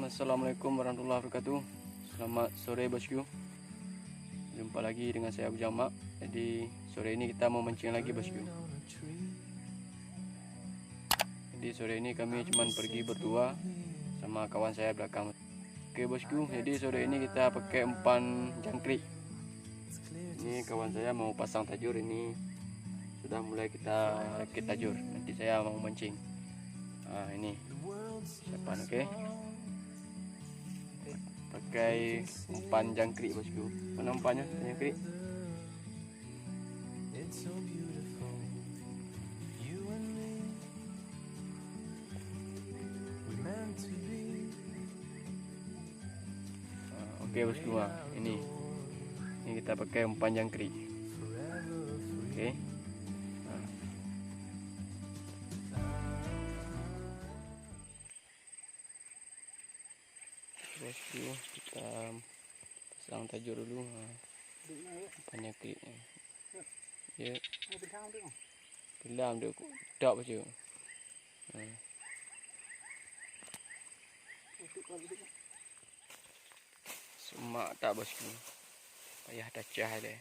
Assalamualaikum warahmatullahi wabarakatuh. Selamat sore bosku. Jumpa lagi dengan saya Abu Jamak. Jadi sore ini kita mau mancing lagi bosku. Jadi sore ini kami cuman pergi berdua sama kawan saya belakang. Oke bosku, jadi sore ini kita pakai umpan jangkrik. Ini kawan saya mau pasang tajur, ini sudah mulai kita rakit tajur. Nanti saya mau mancing. Nah ini siapaan, oke. Pakai umpan jangkrik bosku. Mana umpannya jangkrik? Oke bosku, ini kita pakai umpan jangkrik. Oke. Bosku, kita pasang tajur dulu. Umpan jangkrik. Ya. Pelam dia tak bosku. Semak tak bosku. Payah dacah dia.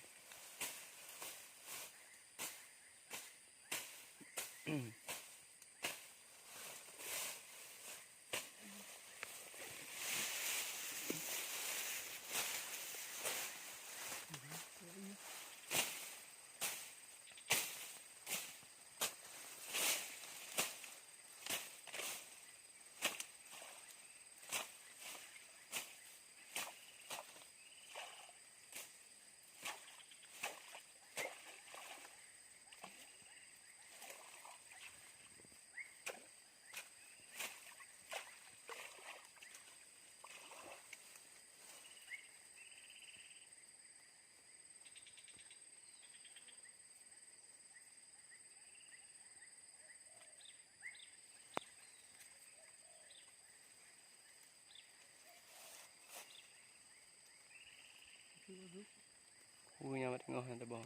Yang tengah yang terbang.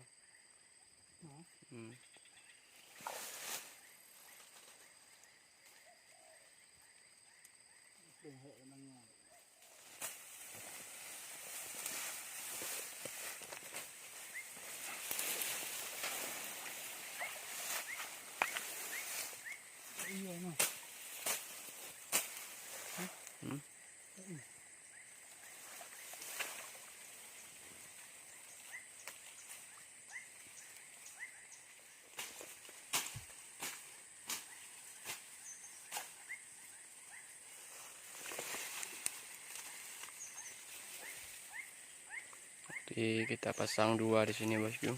Jadi kita pasang dua di sini bosku.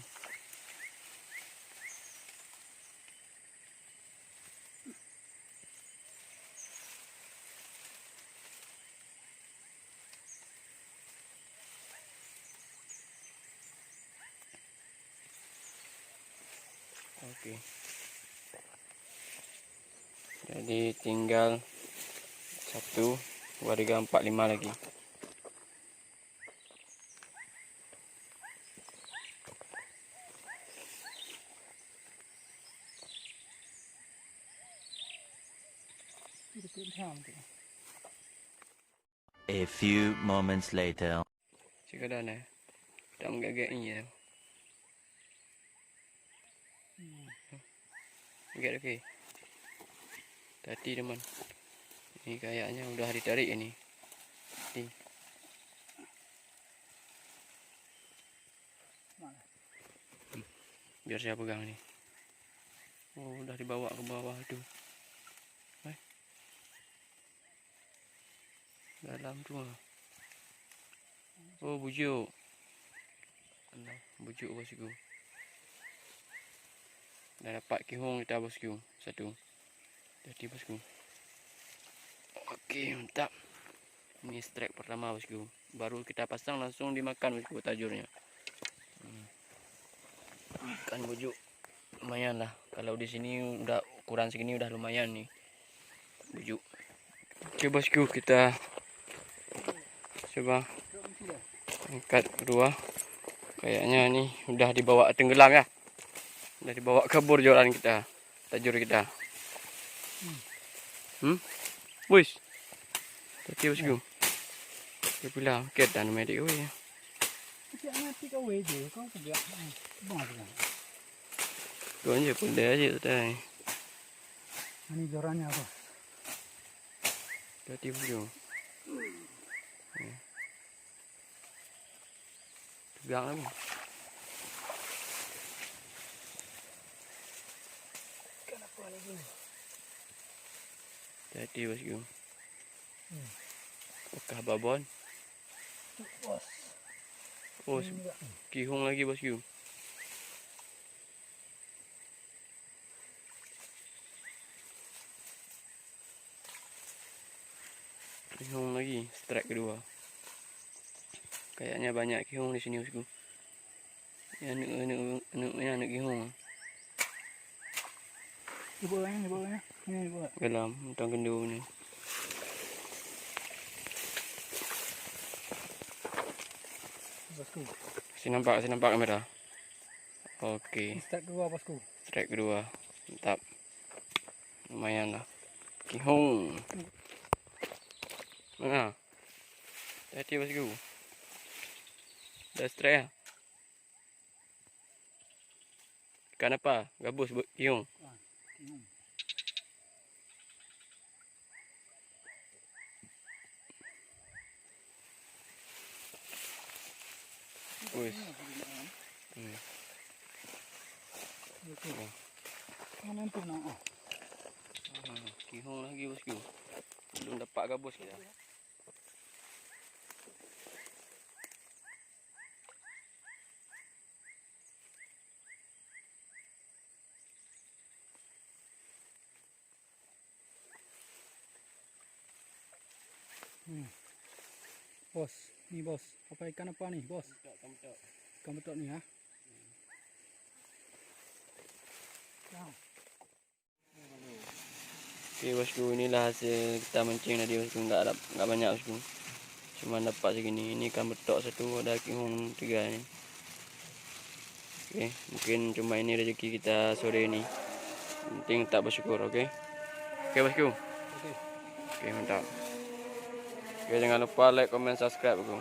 Oke. Jadi tinggal 1, 2, 3, 4, 5 lagi. A few moments later. Sekadar ni, tak menggagak ni ya. Gagak okey. Tadi teman. Ini kayaknya udah ditarik ini. Ni. Biar saya pegang ni. Oh, udah dibawa ke bawah tu. Dalam tu. Oh, bujuk. Bujuk bosku. Dah dapat kihong kita bosku. Satu. Jadi bosku. Okey, mantap. Ini strike pertama bosku. Baru kita pasang langsung dimakan bosku tajurnya. Ikan bujuk. Lumayan lah. Kalau di sini udah ukuran segini udah lumayan nih. Bujuk. Oke bosku, kita coba angkat kedua. Kayaknya ini udah dibawa tenggelam ya. Udah dibawa kabur joran kita. Tajur kita. Wis. Jadi bosku. Dia bilang kedan medik we. Dia mati kau je, kau kerja. Bang tu. Tuan je pun dia aja tadi. Ini jorannya apa? Jadi bosku. Tegang lagi. Kenapa lagi? Jadi bosku. Apakah babon? Bos. Oh, kihung lagi bosku. Kihung lagi, strike kedua. Kayaknya banyak kihung di sini bosku. Ya anak kihung. Di bawahnya. Ini di bawah. Dalam tentang kendu ni. Bosku. Sini nampak kamera. Okey, Start kedua bosku. strike kedua. Mantap. Lumayan lah. Kihung. Mana? Hati bosku. Dah strike ya? Ikan apa? Gabus kihung. Wis. Mana tu nak? Kihung lagi bosku. Belum dapat gabus kita. Bos, ni bos. Apa ikan apa ni, bos? Ikan betok ni ha. Okey bosku, inilah hasil kita mancing tadi bosku. Enggak banyak bosku. Cuma dapat segini. Ini ikan betok satu, ada kihung 3 ni. Okey, mungkin cuma ini rezeki kita sore ini. Penting tak bersyukur, okey. Okey bosku. Okey. Okey, mantap. Okey, jangan lupa like, komen, subscribe bosku.